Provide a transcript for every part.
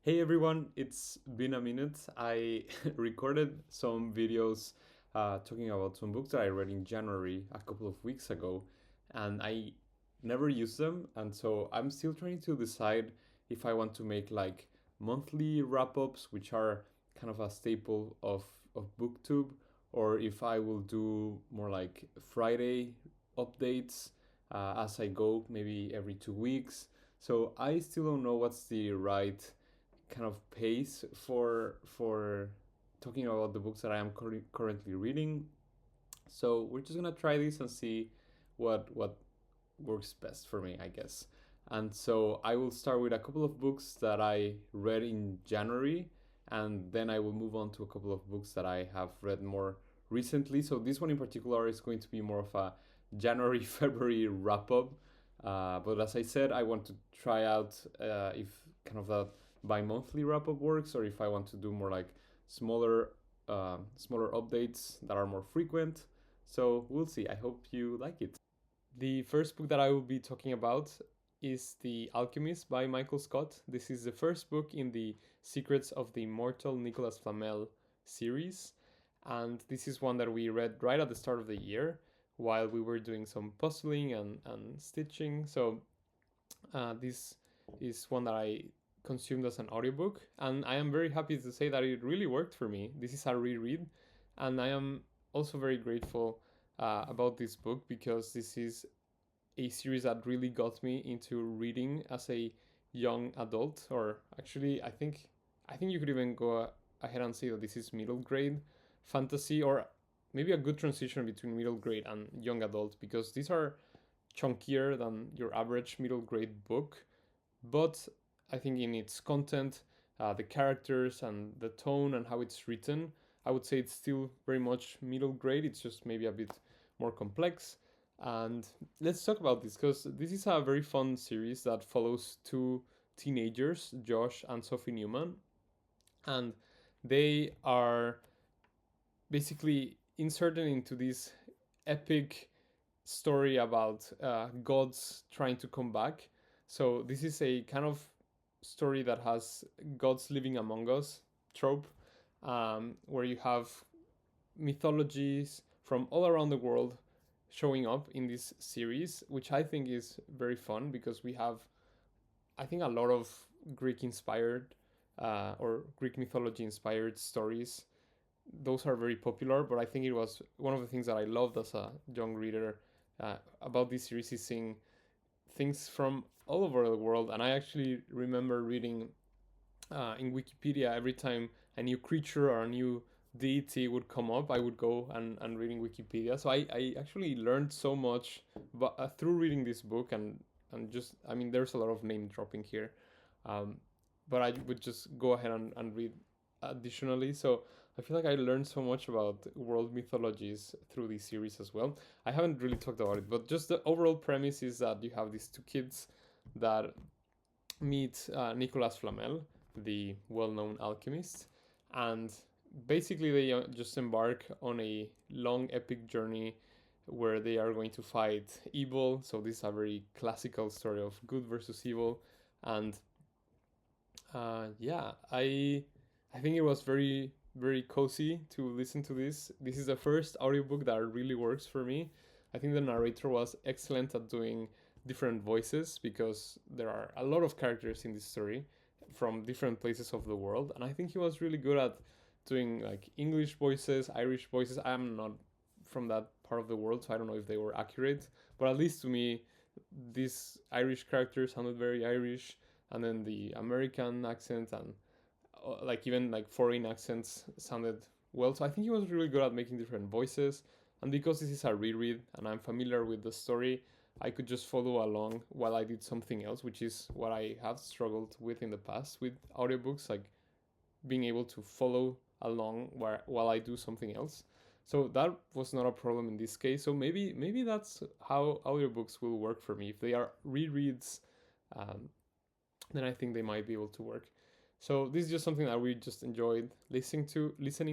Hey everyone, it's been a minute. I recorded some videos talking about some books that I read in January a couple of weeks ago, and I never used them. And so I'm still trying to decide if I want to make like monthly wrap ups, which are kind of a staple of BookTube, or if I will do more like Friday updates as I go, maybe every 2 weeks. So I still don't know what's the right kind of pace for talking about the books that I am currently reading. So we're just gonna try this and see what works best for me, I guess. And so I will start with a couple of books that I read in January, and then I will move on to a couple of books that I have read more recently. So this one in particular is going to be more of a January February wrap up. But as I said, I want to try out if kind of that bi-monthly wrap up works, or if I want to do more like smaller smaller updates that are more frequent. So we'll see. I hope you like it. The first book that I will be talking about is The Alchemist by Michael Scott. This is the first book in the Secrets of the Immortal Nicolas Flamel series. And this is one that we read right at the start of the year while we were doing some puzzling and stitching. So this is one that I consumed as an audiobook, and I am very happy to say that it really worked for me. This is a reread, and I am also very grateful about this book because this is a series that really got me into reading as a young adult, or actually, I think you could even go ahead and say that this is middle grade fantasy, or maybe a good transition between middle grade and young adult, because these are chunkier than your average middle grade book, but I think in its content, the characters and the tone and how it's written, I would say it's still very much middle grade. It's just maybe a bit more complex. And let's talk about this because this is a very fun series that follows two teenagers, Josh and Sophie Newman, and they are basically inserted into this epic story about gods trying to come back. So this is a kind of story that has gods living among us trope, where you have mythologies from all around the world showing up in this series, which I think is very fun because we have, I think, a lot of Greek inspired or Greek mythology inspired stories. Those are very popular, but I think it was one of the things that I loved as a young reader about this series is seeing things from all over the world. And I actually remember reading in Wikipedia every time a new creature or a new deity would come up, I would go and reading Wikipedia. So I actually learned so much through reading this book, and just, I mean, there's a lot of name dropping here. Um, but I would just go ahead and read additionally. So I feel like I learned so much about world mythologies through this series as well. I haven't really talked about it, but just the overall premise is that you have these two kids that meet Nicolas Flamel, the well-known alchemist, and basically they just embark on a long epic journey where they are going to fight evil. So this is a very classical story of good versus evil, and yeah, I think it was very cozy to listen to this. This is the first audiobook that really works for me. I think the narrator was excellent at doing different voices because there are a lot of characters in this story from different places of the world, and I think he was really good at doing like English voices, Irish voices. I'm not from that part of the world, so I don't know if they were accurate, but at least to me, these Irish characters sounded very Irish, and then the American accent and like even like foreign accents sounded well. So I think he was really good at making different voices. And because this is a reread and I'm familiar with the story, I could just follow along while I did something else, which is what I have struggled with in the past with audiobooks, like being able to follow along while I do something else. So that was not a problem in this case. So maybe that's how audiobooks will work for me. If they are rereads, um, then I think they might be able to work. So this is just something that we just enjoyed listening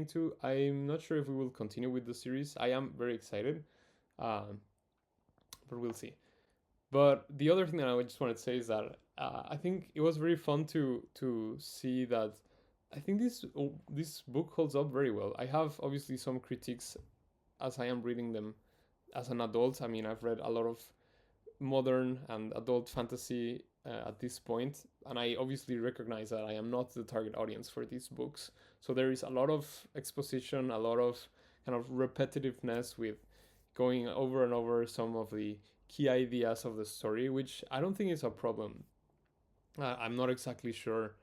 to. I'm not sure if we will continue with the series. I am very excited, um, but we'll see. But the other thing that I just wanted to say is that I think it was very fun to see that. I think this book holds up very well. I have obviously some critiques as I am reading them as an adult. I mean, I've read a lot of modern and adult fantasy at this point, and I obviously recognize that I am not the target audience for these books. So there is a lot of exposition, a lot of kind of repetitiveness with going over and over some of the key ideas of the story, which I don't think is a problem. I'm not exactly sure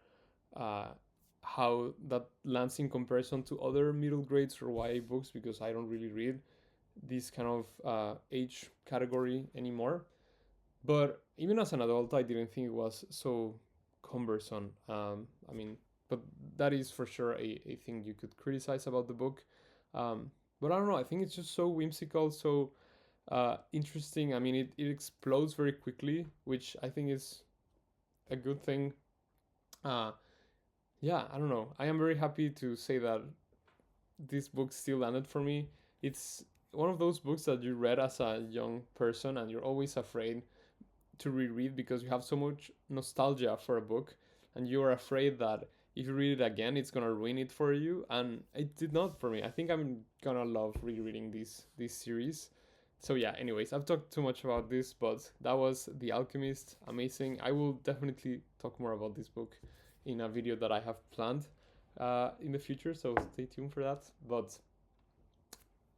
uh, how that lands in comparison to other middle grades or YA books because I don't really read this kind of age category anymore. But even as an adult, I didn't think it was so cumbersome. I mean, but that is for sure a thing you could criticize about the book. But I don't know. I think it's just so whimsical, so interesting. I mean, it explodes very quickly, which I think is a good thing. Uh, yeah, I don't know. I am very happy to say that this book still landed for me. It's one of those books that you read as a young person and you're always afraid to reread because you have so much nostalgia for a book and you're afraid that if you read it again it's gonna ruin it for you, and it did not for me. I think I'm gonna love rereading this series. So yeah, anyways, I've talked too much about this, but that was The Alchemist. Amazing. I will definitely talk more about this book in a video that I have planned in the future, so stay tuned for that. But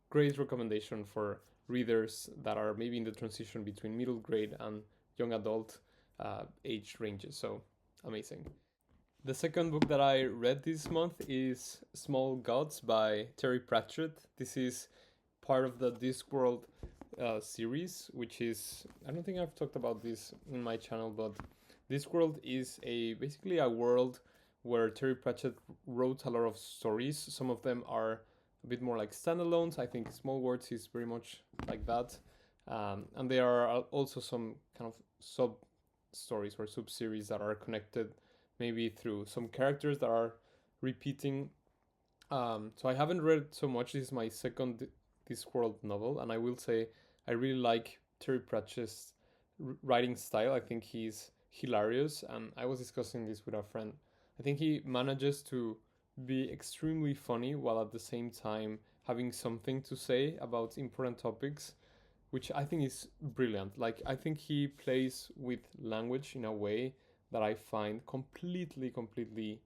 great recommendation for readers that are maybe in the transition between middle grade and young adult age ranges. So amazing. The second book that I read this month is Small Gods by Terry Pratchett. This is part of the Discworld series, which is, I don't think I've talked about this in my channel, but Discworld is basically a world where Terry Pratchett wrote a lot of stories. Some of them are a bit more like standalones. I think Small Words is very much like that. And there are also some kind of sub stories or sub series that are connected maybe through some characters that are repeating. So I haven't read so much. This is my second Discworld novel, and I will say I really like Terry Pratchett's writing style. I think he's hilarious, and I was discussing this with a friend. I think he manages to be extremely funny while at the same time having something to say about important topics, which I think is brilliant. Like, I think he plays with language in a way that I find completely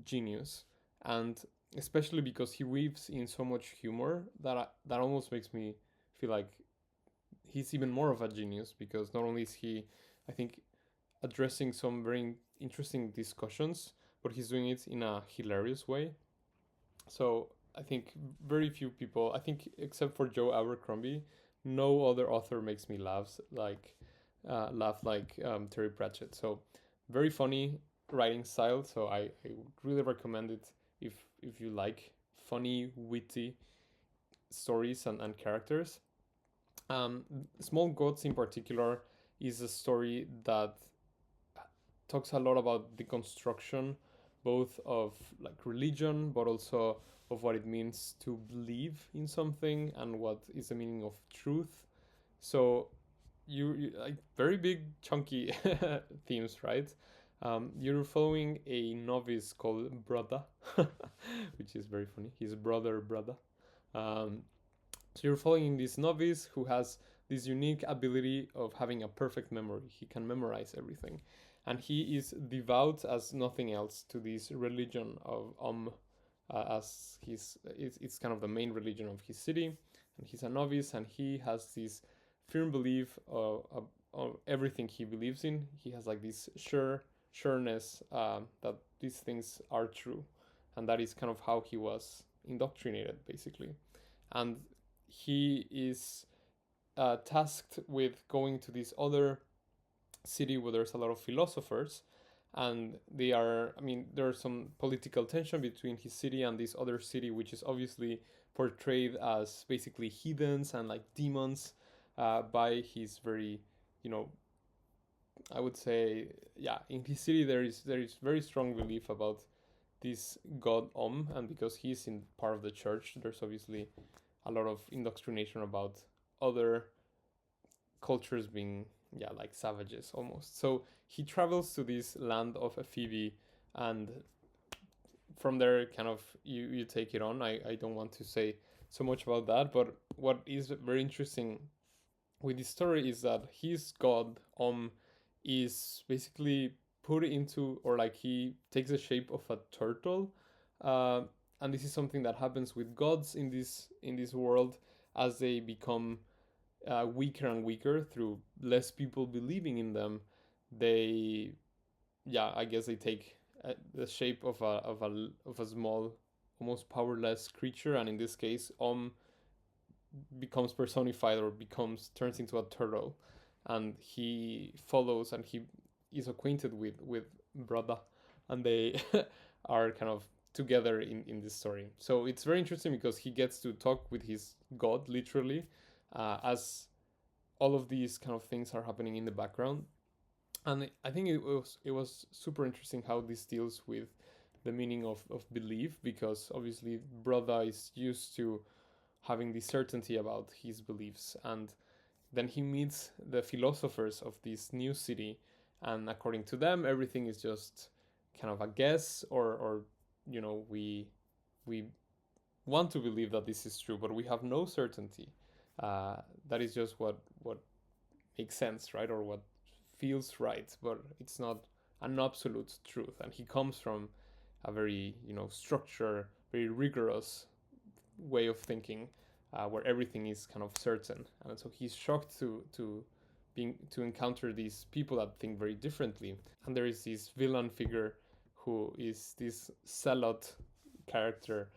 genius. And especially because he weaves in so much humor that almost makes me feel like he's even more of a genius, because not only is he, I think, addressing some very interesting discussions, but he's doing it in a hilarious way. So I think very few people, I think except for Joe Abercrombie, no other author makes me laugh like Terry Pratchett. So very funny writing style. So I would really recommend it if you like funny, witty stories and characters. Small Gods in particular is a story that talks a lot about the construction both of like religion but also of what it means to believe in something and what is the meaning of truth. So you like very big chunky themes, right? You're following a novice called Brother, which is very funny. His brother. Um, so you're following this novice who has this unique ability of having a perfect memory. He can memorize everything, and he is devout as nothing else to this religion of as it's kind of the main religion of his city, and he's a novice, and he has this firm belief of everything he believes in. He has like this sureness that these things are true, and that is kind of how he was indoctrinated, basically. And he is tasked with going to this other city where there's a lot of philosophers, and they are, I mean, there's some political tension between his city and this other city, which is obviously portrayed as basically heathens and like demons by his very, you know, I would say, yeah, in his city there is very strong belief about this god and because he's in part of the church, there's obviously a lot of indoctrination about other cultures being yeah, like savages almost. So he travels to this land of Ephebi, and from there, kind of you take it on. I don't want to say so much about that, but what is very interesting with this story is that his god is basically put into, or like he takes the shape of a turtle, uh, and this is something that happens with gods in this world as they become weaker and weaker through less people believing in them. They, yeah, I guess they take the shape of a small, almost powerless creature, and in this case, becomes personified or becomes turns into a turtle, and he follows and he is acquainted with Brother, and they are kind of together in this story. So it's very interesting because he gets to talk with his god literally, as all of these kind of things are happening in the background. And I think it was super interesting how this deals with the meaning of belief, because obviously Brother is used to having the certainty about his beliefs, and then he meets the philosophers of this new city, and according to them everything is just kind of a guess, or we want to believe that this is true, but we have no certainty. uh, that is just what makes sense, right? Or what feels right, but it's not an absolute truth. And he comes from a very, structured, very rigorous way of thinking, where everything is kind of certain. And so he's shocked to encounter these people that think very differently. And there is this villain figure who is this zealot character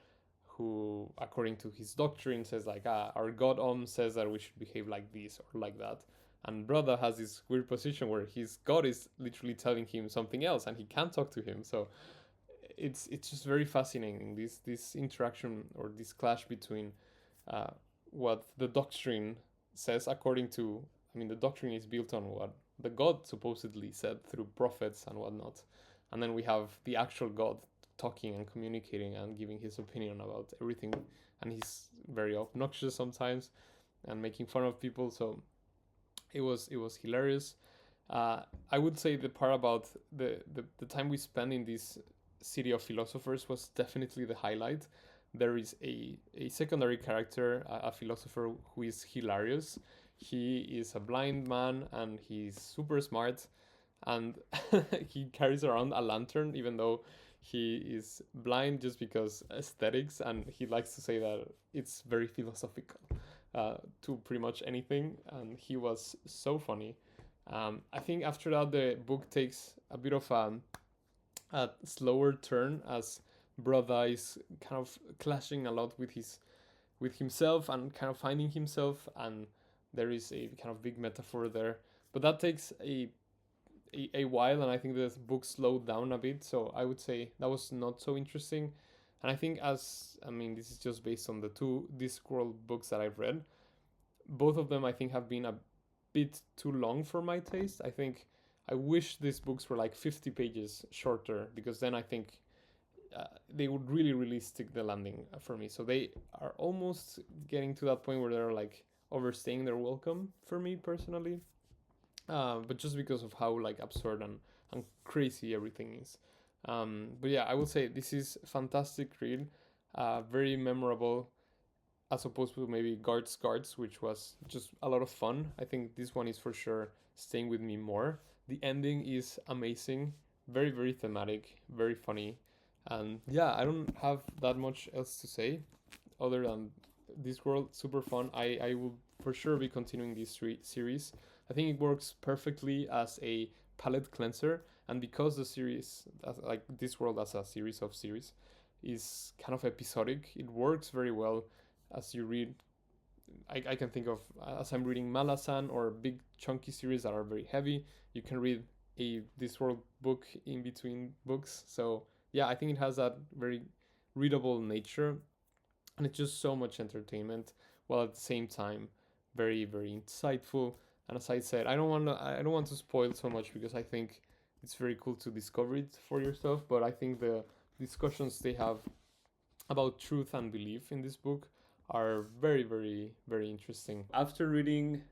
who, according to his doctrine, says like, our god says that we should behave like this or like that. And Brother has this weird position where his god is literally telling him something else, and he can't talk to him. So it's just very fascinating, this interaction or this clash between uh, what the doctrine says, according to, I mean, the doctrine is built on what the god supposedly said through prophets and whatnot, and then we have the actual god talking and communicating and giving his opinion about everything, and he's very obnoxious sometimes and making fun of people. So it was hilarious. I would say the part about the time we spend in this city of philosophers was definitely the highlight. There is a secondary character, a philosopher who is hilarious. He is a blind man and he's super smart, and he carries around a lantern even though he is blind, just because aesthetics, and he likes to say that it's very philosophical, to pretty much anything, and he was so funny. I think after that the book takes a bit of a slower turn, as Brother is kind of clashing a lot with himself and kind of finding himself, and there is a kind of big metaphor there. But that takes a while, and I think the book slowed down a bit. So I would say that was not so interesting. And I think, as I mean, this is just based on the two Discworld books that I've read. Both of them, I think, have been a bit too long for my taste. I think I wish these books were like 50 pages shorter, because then I think they would really, really stick the landing for me. So they are almost getting to that point where they're like overstaying their welcome for me personally. But just because of how like absurd and crazy everything is. But yeah, I would say this is a fantastic read, very memorable, as opposed to maybe Guards, which was just a lot of fun. I think this one is for sure staying with me more. The ending is amazing, very, very thematic, very funny. And yeah, I don't have that much else to say other than Discworld, super fun. I will for sure be continuing this series. I think it works perfectly as a palette cleanser, and because the series, like Discworld as a series of series, is kind of episodic, it works very well as you read. I can think of, as I'm reading Malazan or big chunky series that are very heavy, you can read a Discworld book in between books. So yeah, I think it has that very readable nature, and it's just so much entertainment, while at the same time very, very insightful. And as I said, I don't want to spoil so much, because I think it's very cool to discover it for yourself. But I think the discussions they have about truth and belief in this book are very, very, very interesting. After reading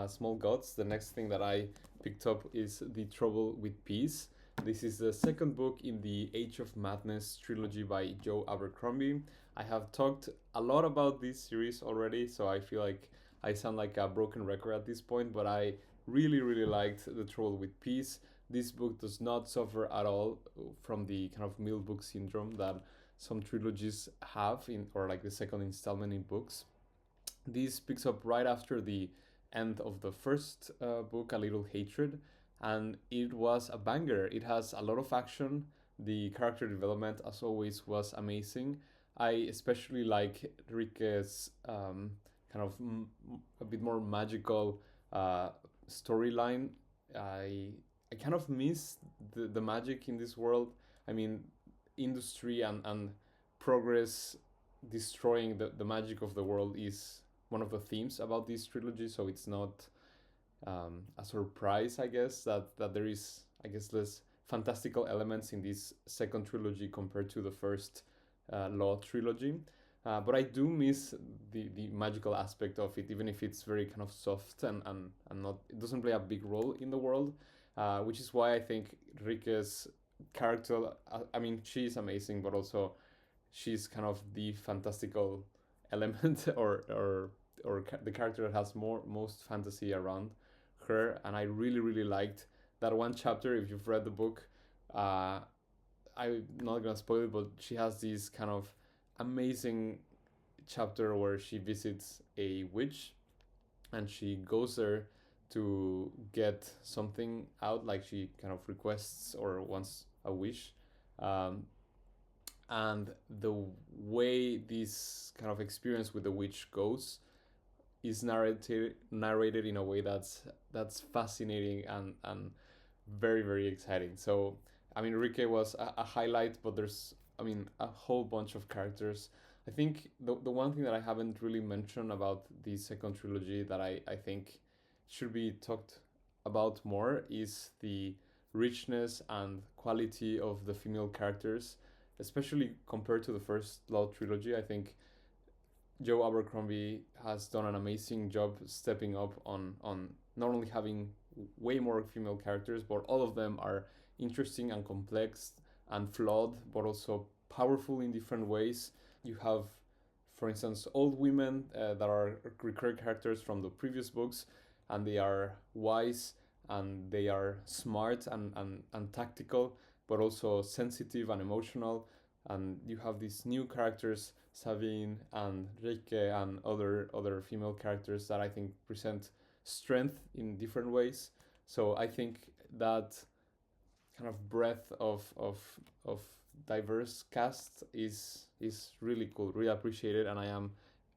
Small Gods, the next thing that I picked up is The Trouble with Peace. This is the second book in the Age of Madness trilogy by Joe Abercrombie. I have talked a lot about this series already, so I feel like I sound like a broken record at this point, but I really, really liked The Trouble with Peace. This book does not suffer at all from the kind of middle book syndrome that some trilogies have in, or like the second installment in books. This picks up right after the end of the first book, A Little Hatred, and it was a banger. It has a lot of action. The character development, as always, was amazing. I especially like Rique's kind of a bit more magical storyline. I I kind of miss the magic in this world. I mean, industry and progress destroying the magic of the world is one of the themes about this trilogy, so it's not a surprise, I guess, that there is, I guess, less fantastical elements in this second trilogy compared to the first Law trilogy. But I do miss the magical aspect of it, even if it's very kind of soft and not, it doesn't play a big role in the world, which is why I think Rique's character, I mean, she's amazing, but also she's kind of the fantastical element or the character that has most fantasy around her. And I really really liked that one chapter. If you've read the book, uh, I'm not gonna spoil it, but she has this kind of amazing chapter where she visits a witch and she goes there to get something out, like she kind of requests or wants a wish. um, and the way this kind of experience with the witch goes is narrated in a way that's fascinating and very very exciting. So I mean, Rique was a highlight, but there's, I mean, a whole bunch of characters. I think the one thing that I haven't really mentioned about the second trilogy that I think should be talked about more is the richness and quality of the female characters, especially compared to the first Law trilogy. I think Joe Abercrombie has done an amazing job stepping up on not only having way more female characters, but all of them are interesting and complex and flawed, but also powerful in different ways. You have, for instance, old women that are recurring characters from the previous books, and they are wise and they are smart and tactical, but also sensitive and emotional. And you have these new characters, Sabine and Rike and other female characters that I think present strength in different ways. So I think that kind of breadth of diverse cast is really cool, really appreciated, and I am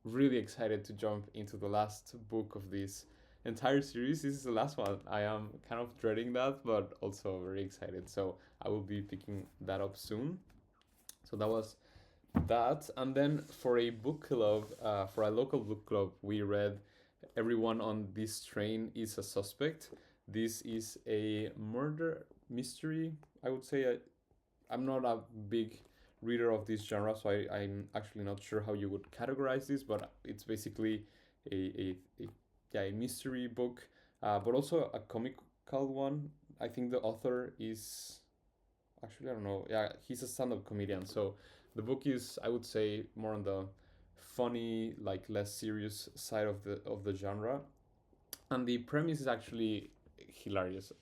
really excited to jump into the last book of this entire series. This is the last one. I am kind of dreading that, but also very excited. So I will be picking that up soon. So that was that. And then for a book club, for a local book club, we read Everyone on This Train is a Suspect. This is a murder mystery, I would say. I'm not a big reader of this genre, so I'm actually not sure how you would categorize this, but it's basically a yeah, a mystery book, but also a comical one. I think the author is, actually, I don't know. Yeah, he's a stand-up comedian. So the book is, I would say, more on the funny, like less serious side of the genre. And the premise is actually hilarious.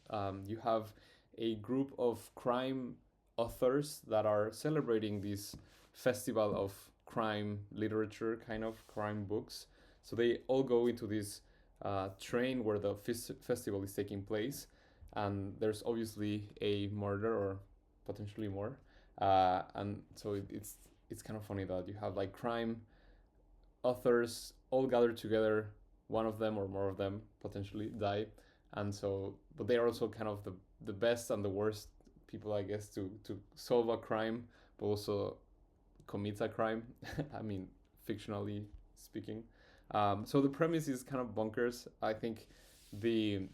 You have a group of crime authors that are celebrating this festival of crime literature, kind of crime books. So they all go into this train where the festival is taking place, and there's obviously a murder or potentially more. And so it's kind of funny that you have like crime authors all gathered together. One of them or more of them potentially die, and so, but they are also kind of the best and the worst people, I guess, to solve a crime, but also commit a crime. I mean, fictionally speaking. So the premise is kind of bonkers. I think the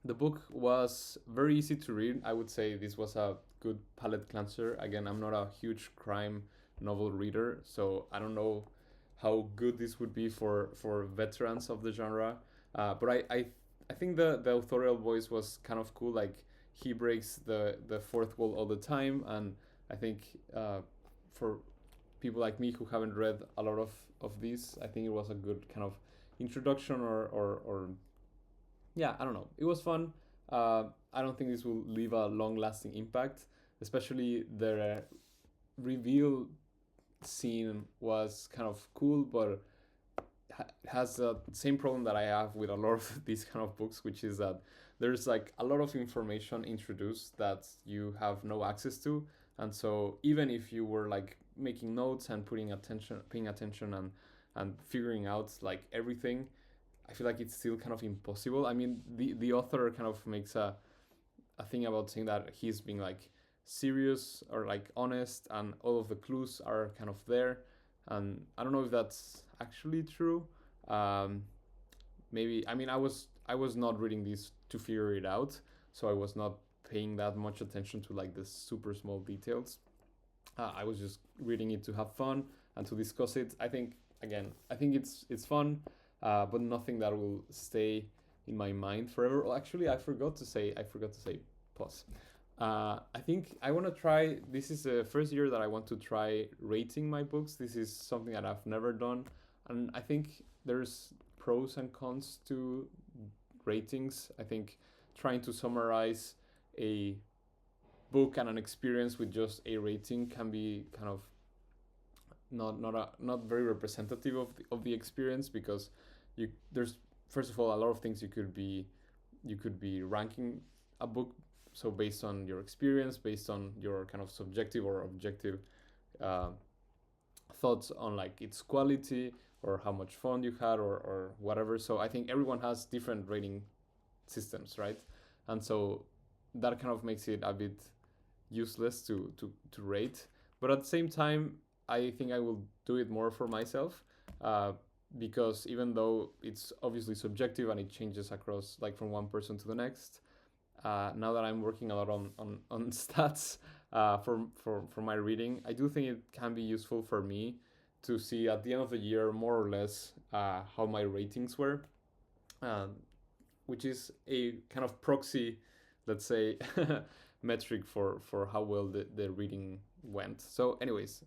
the book was very easy to read. I would say this was a good palate cleanser. Again, I'm not a huge crime novel reader, so I don't know how good this would be for veterans of the genre. But I think the authorial voice was kind of cool. Like he breaks the fourth wall all the time, and I think for people like me who haven't read a lot of these, I think it was a good kind of introduction or yeah, I don't know. It was fun. I don't think this will leave a long lasting impact, especially the reveal scene was kind of cool, but has the same problem that I have with a lot of these kind of books, which is that there's like a lot of information introduced that you have no access to, and so even if you were like making notes and paying attention and figuring out like everything, I feel like it's still kind of impossible. I mean, the author kind of makes a thing about saying that he's being like serious or like honest, and all of the clues are kind of there. And I don't know if that's actually true. Um, Maybe I mean I was not reading this to figure it out, so I was not paying that much attention to like the super small details. I was just reading it to have fun and to discuss it. I think again, I think it's fun, but nothing that will stay in my mind forever. Well, actually, I forgot to say pause. I think I want to try. This is the first year that I want to try rating my books. This is something that I've never done, and I think there's pros and cons to ratings. I think trying to summarize a book and an experience with just a rating can be kind of not very representative of the experience, because you there's first of all a lot of things you could be ranking a book, so based on your experience, based on your kind of subjective or objective uh, thoughts on like its quality or how much fun you had or whatever. So I think everyone has different rating systems, right? And so that kind of makes it a bit useless to rate. But at the same time, I think I will do it more for myself, uh, because even though it's obviously subjective and it changes across like from one person to the next, now that I'm working a lot on stats for my reading, I do think it can be useful for me to see at the end of the year more or less how my ratings were, um, which is a kind of proxy, let's say, metric for how well the reading went. So, anyways,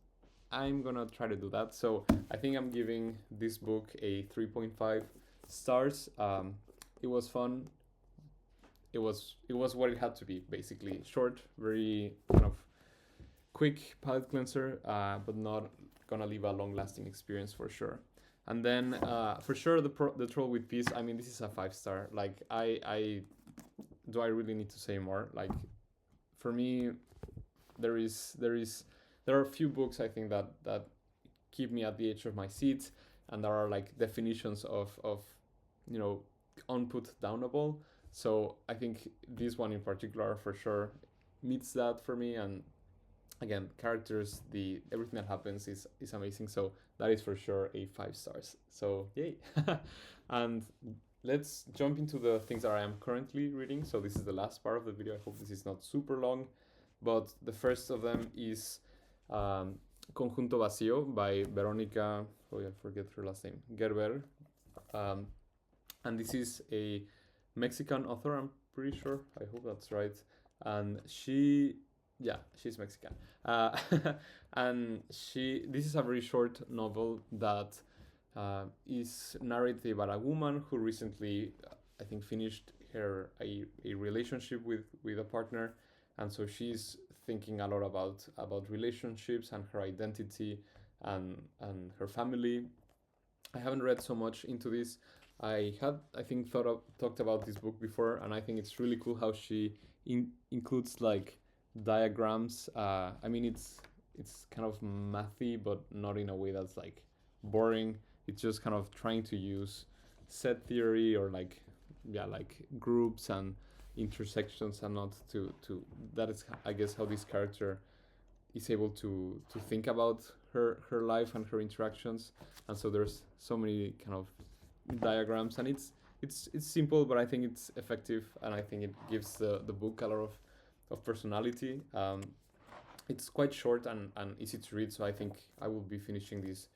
I'm gonna try to do that. So, I think I'm giving this book a 3.5 stars. It was fun. It was what it had to be, basically short, very kind of quick palate cleanser, but not gonna leave a long lasting experience for sure. And then for sure the Troll with Peace. I mean, this is a 5 star. Like I do I really need to say more? Like for me, there are a few books I think that keep me at the edge of my seat, and there are like definitions of you know unput downable. So I think this one in particular for sure meets that for me. And again, characters, the everything that happens is amazing. So that is for sure a 5 stars. So yay. And let's jump into the things that I am currently reading. So this is the last part of the video. I hope this is not super long, but the first of them is um, Conjunto Vacío by Veronica, oh I forget her last name, Gerber. um, and this is a Mexican author, I'm pretty sure. I hope that's right. And yeah, she's Mexican. Uh, and this is a very short novel that is narrated by a woman who recently, I think, finished a relationship with a partner, and so she's thinking a lot about relationships and her identity and her family. I haven't read so much into this. I think talked about this book before, and I think it's really cool how she includes like diagrams. I mean, it's kind of mathy, but not in a way that's like boring. It's just kind of trying to use set theory or like yeah, like groups and intersections, and not to that is I guess how this character is able to think about her life and her interactions. And so there's so many kind of diagrams, and it's simple, but I think it's effective, and I think it gives the book a lot of personality. It's quite short and easy to read, so I think I will be finishing this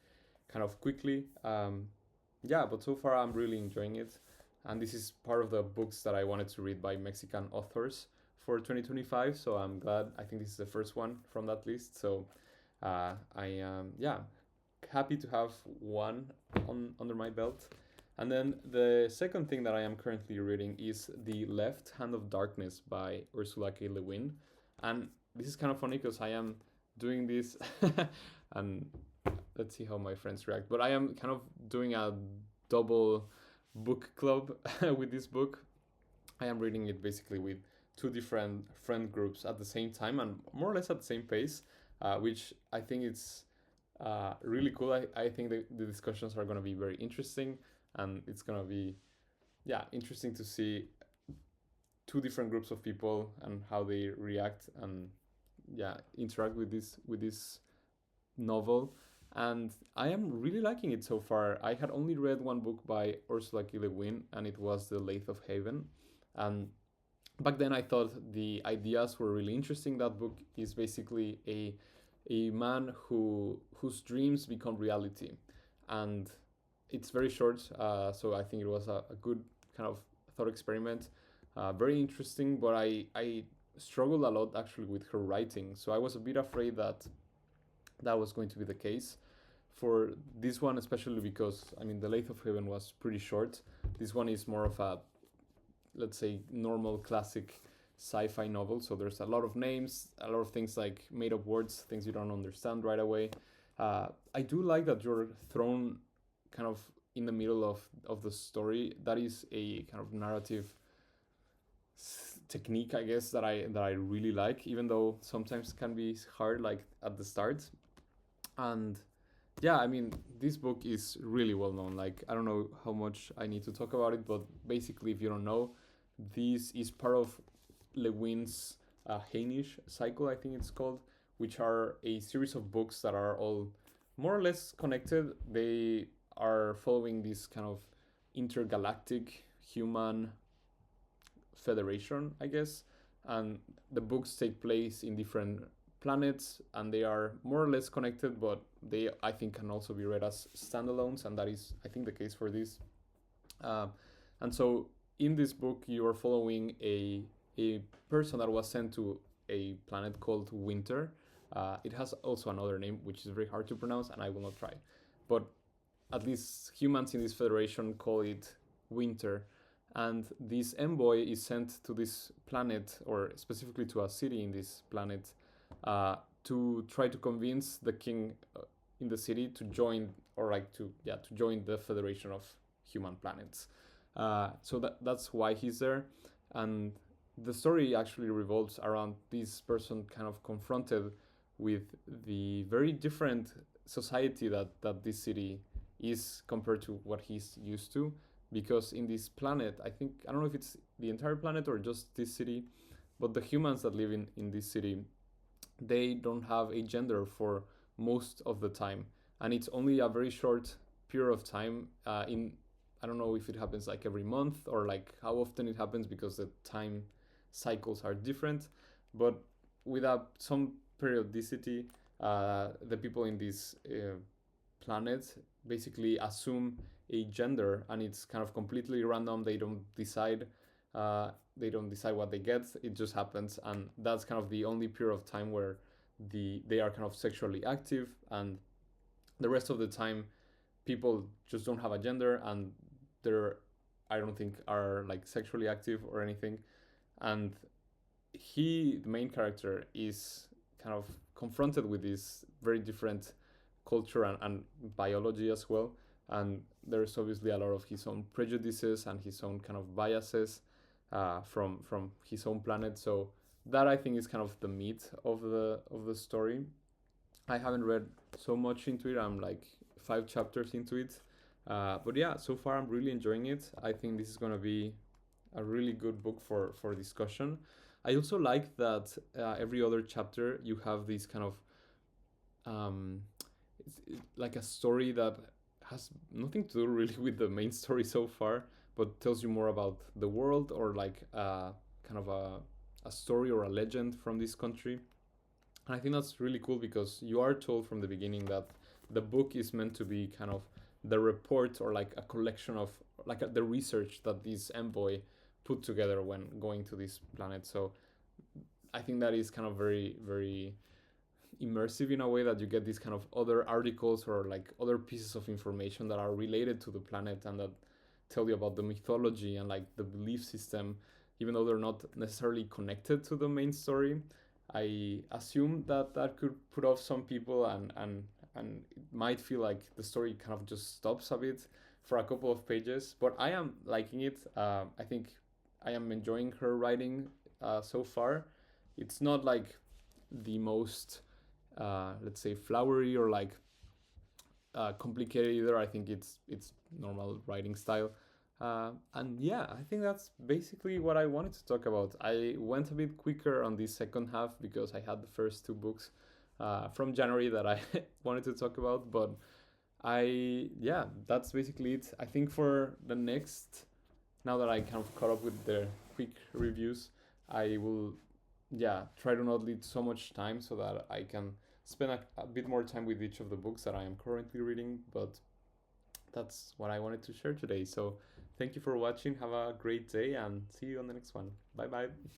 kind of quickly. Yeah, but so far I'm really enjoying it. and this is part of the books that I wanted to read by Mexican authors for 2025. So I'm glad. I think this is the first one from that list. So I am, yeah, happy to have one on under my belt. And then the second thing that I am currently reading is The Left Hand of Darkness by Ursula K. Le Guin. And this is kind of funny because I am doing this and let's see how my friends react. But I am kind of doing a double book club with this book. I am reading it basically with two different friend groups at the same time and more or less at the same pace, which I think it's really cool. I think the discussions are going to be very interesting, and it's going to be, yeah, interesting to see two different groups of people and how they react and, yeah, interact with this novel. And I am really liking it so far. I had only read one book by Ursula K. Le Guin, and it was The Lathe of Haven. And back then I thought the ideas were really interesting. That book is basically a man whose dreams become reality, and it's very short. So I think it was a good kind of thought experiment. Very interesting, but I struggled a lot actually with her writing. So I was a bit afraid that that was going to be the case for this one, especially because I mean the Lathe of Heaven was pretty short. This one is more of a, let's say, normal classic sci-fi novel. So there's a lot of names, a lot of things like made up words, things you don't understand right away. I do like that you're thrown kind of in the middle of the story. That is a kind of narrative technique, I guess, that I really like, even though sometimes it can be hard, like at the start. And yeah, I mean, this book is really well known. Like, I don't know how much I need to talk about it, but basically, if you don't know, this is part of Le Guin's Hainish cycle, I think it's called, which are a series of books that are all more or less connected. They are following this kind of intergalactic human federation, I guess, and the books take place in different planets, and they are more or less connected, but they, I think, can also be read as standalones, and that is, I think, the case for this. Uh, and so in this book, you are following a person that was sent to a planet called Winter. It has also another name, which is very hard to pronounce, and I will not try. But at least humans in this federation call it Winter. And this envoy is sent to this planet, or specifically to a city in this planet, to try to convince the king in the city to join, or like to join the Federation of Human Planets. So that's why he's there, and the story actually revolves around this person kind of confronted with the very different society that this city is compared to what he's used to. Because in this planet, I don't know if it's the entire planet or just this city, but the humans that live in this city, they don't have a gender for most of the time, and it's only a very short period of time. In I don't know if it happens like every month or like how often it happens because the time cycles are different, but without some periodicity, the people in this planet basically assume a gender, and it's kind of completely random. They don't decide what they get. It just happens, and that's kind of the only period of time where they are kind of sexually active, and the rest of the time people just don't have a gender, and they're, I don't think, are like sexually active or anything. And the main character, is kind of confronted with this very different culture and biology as well. And there's obviously a lot of his own prejudices and his own kind of biases from his own planet. So that, I think, is kind of the meat of the story. I haven't read so much into it. I'm like 5 chapters into it, but yeah, so far I'm really enjoying it. I think this is gonna be a really good book for discussion. I also like that every other chapter you have this kind of um, like a story that has nothing to do really with the main story so far, but tells you more about the world, or like kind of a story or a legend from this country. And I think that's really cool because you are told from the beginning that the book is meant to be kind of the report, or like a collection like the research that this envoy put together when going to this planet. So I think that is kind of very, very immersive in a way that you get these kind of other articles or like other pieces of information that are related to the planet and that tell you about the mythology and like the belief system, even though they're not necessarily connected to the main story. I assume that that could put off some people, and it might feel like the story kind of just stops a bit for a couple of pages. But I am liking it. I think I am enjoying her writing so far. It's not like the most let's say flowery or like complicated either. I think it's normal writing style. And yeah, I think that's basically what I wanted to talk about. I went a bit quicker on the second half because I had the first two books from January that I wanted to talk about. But yeah, that's basically it. I think for the next, now that I kind of caught up with the quick reviews, I will, yeah, try to not leave so much time so that I can spend a bit more time with each of the books that I am currently reading. But that's what I wanted to share today. So thank you for watching. Have a great day and see you on the next one. Bye bye.